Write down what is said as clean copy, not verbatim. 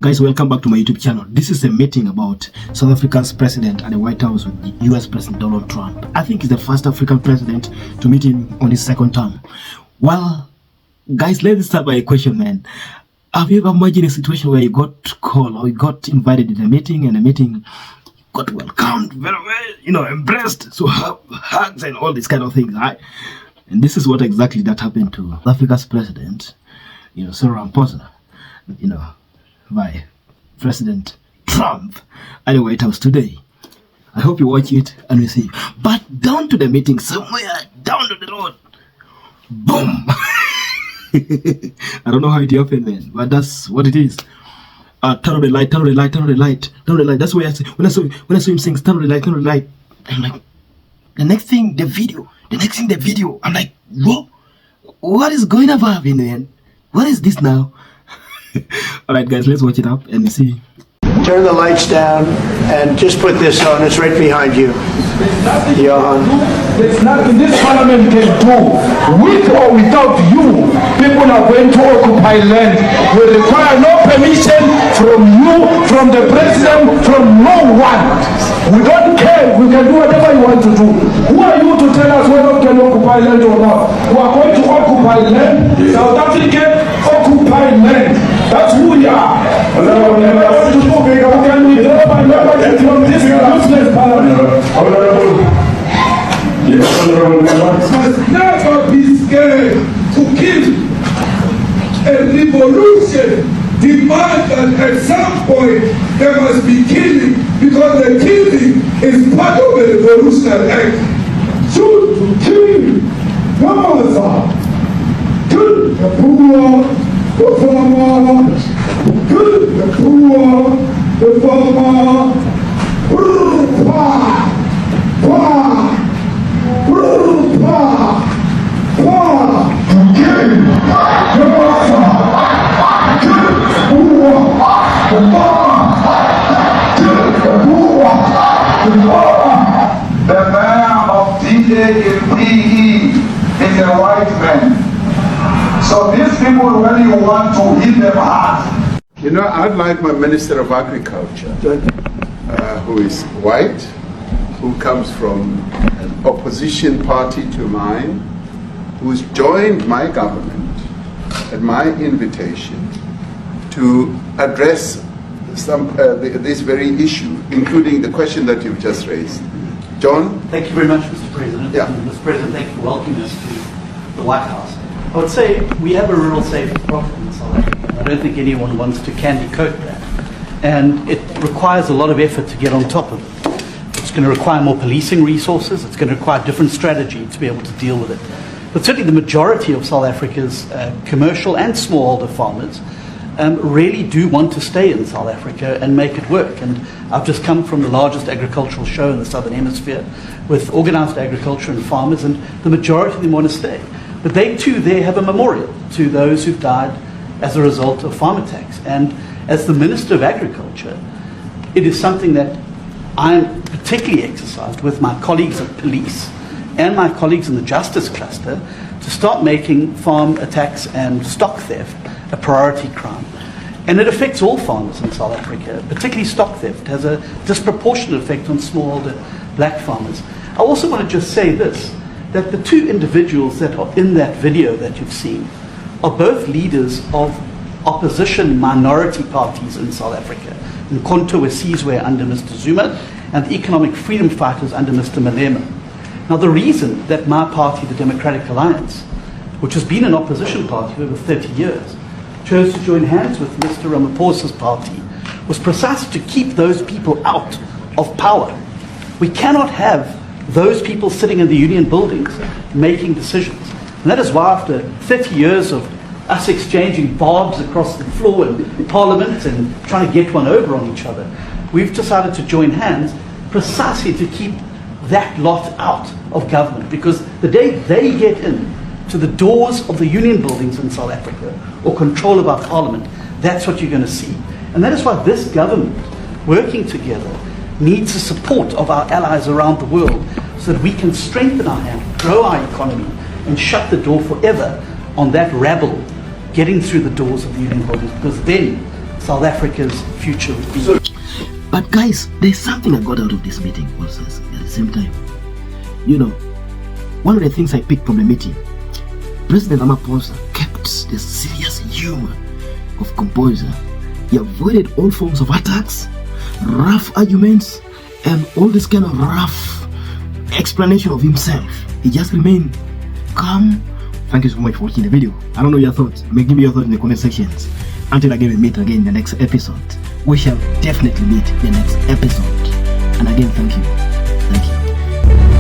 Guys, welcome back to my YouTube channel. This is a meeting about South Africa's president at the White House with the US President Donald Trump. I think he's the first African president to meet him on his second term. Well, guys, let's start by a question, man. Have you ever imagined a situation where you got called or you got invited to the meeting and the meeting got welcomed very well, embraced, so hugs and all these kind of things, right? And this is what exactly that happened to South Africa's president, Cyril Ramaphosa, by President Trump at the White House today. I hope you watch it and we see. But down to the meeting, somewhere down to the road, boom! I don't know how it happened, man, but that's what it is. Turn on the light, turn on the light, turn on the light, turn on the light. That's why I say, when I saw him sing, turn on the light, turn on the light. I'm like, the next thing, the video. I'm like, whoa, what is going to happen, man? What is this now? Alright guys, let's watch it up and see. Turn the lights down and just put this on. It's right behind you. Johan. There's nothing this parliament can do. With or without you, people are going to occupy land. We require no permission from you, from the president, from no one. We don't care. We can do whatever you want to do. Who are you to tell us whether we can occupy land or not? We are going to occupy land. South Africa occupy land. That's who we are. Must never be scared to kill. A revolution demands that at some point there must be killing, because the killing is part of the revolutionary act. Shoot to kill. Gaza. Kill the poor, the farmer. Kill the poor, the farmer. The man of D-Day in PE is a white man. So these people really want to hit them hard. I'd like my Minister of Agriculture, who is white, who comes from an opposition party to mine, who's joined my government at my invitation to address this very issue, including the question that you've just raised. John? Thank you very much, Mr. President. Yeah. Mr. President, thank you for welcoming us to the White House. I would say we have a rural safety problem in South Africa. I don't think anyone wants to candy coat that. And it requires a lot of effort to get on top of it. It's going to require more policing resources. It's going to require different strategy to be able to deal with it. But certainly the majority of South Africa's commercial and smallholder farmers really do want to stay in South Africa and make it work. And I've just come from the largest agricultural show in the Southern Hemisphere with organized agriculture and farmers, and the majority of them want to stay. But they too there have a memorial to those who've died as a result of farm attacks. And as the Minister of Agriculture, it is something that I'm particularly exercised with my colleagues at police and my colleagues in the justice cluster to start making farm attacks and stock theft a priority crime. And it affects all farmers in South Africa, particularly stock theft. It has a disproportionate effect on smallholder black farmers. I also want to just say this, that the two individuals that are in that video that you've seen are both leaders of opposition minority parties in South Africa. Nkonto Wesizwe under Mr. Zuma and the economic freedom fighters under Mr. Malema. Now the reason that my party, the Democratic Alliance, which has been an opposition party for over 30 years, chose to join hands with Mr. Ramaphosa's party was precisely to keep those people out of power. We cannot have those people sitting in the union buildings making decisions. And that is why after 30 years of us exchanging barbs across the floor in Parliament and trying to get one over on each other, we've decided to join hands precisely to keep that lot out of government. Because the day they get in to the doors of the union buildings in South Africa or control of our Parliament, that's what you're going to see. And that is why this government, working together, needs the support of our allies around the world so that we can strengthen our hand, grow our economy, and shut the door forever on that rabble getting through the doors of the union buildings, because then South Africa's future would be. But guys, there's something I got out of this meeting also at the same time. You know, one of the things I picked from the meeting, President Ramaphosa kept the serious humor of composure. He avoided all forms of attacks, rough arguments, and all this kind of rough explanation of himself. He just remained calm. Thank you so much for watching the video. I don't know your thoughts. Give me your thoughts in the comment sections. Until again we meet again in the next episode. We shall definitely meet in the next episode. And again, thank you. Thank you.